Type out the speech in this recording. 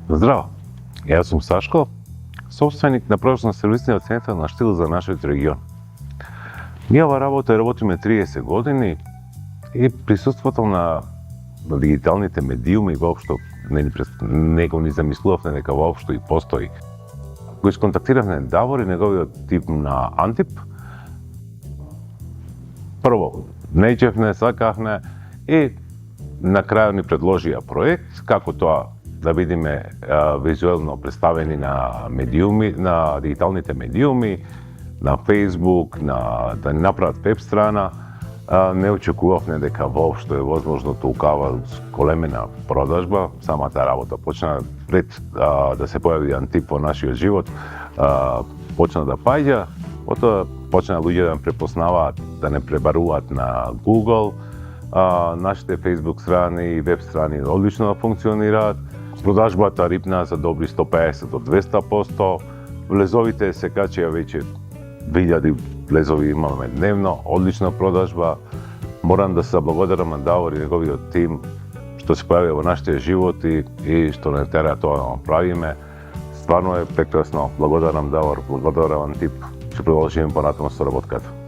Здраво, јас сум Сашко, собственик на продажно-сервисниот центар на Штил за нашиот регион. Ние ова работиме 30 години и присуството на дигиталните медиуми воопшто не го ни замислувавме дека воопшто и постои. Го исконтактиравме Давор и неговиот тим на Антип. Прво, неќевне, сакавме и на крајот ни предложија проект, како тоа да видиме визуелно представени на медиуми, на дигиталните медиуми, на Facebook, да ни направат веб страна. Не очекувавме дека воопшто е возможно толкова големена продажба. Самата работа почна пред да се појави Антип во нашиот живот, почна да паѓа, потоа почна луѓе да препознаваат, да не пребаруваат на Google. Нашите Facebook страни и веб страни одлично функционираат. Продажбата рипна за добри 150 до 200%. Влезовите се качија веќе 2000 влезови имаме дневно, одлична продажба. Морам да се заблагодарам на Давор и неговиот тим што се појавија во нашите животи и што не тера тоа да направиме. Стварно е прекрасно. Благодарам Давор, благодарам Антип. Ќе продолжиме понатаму со работката.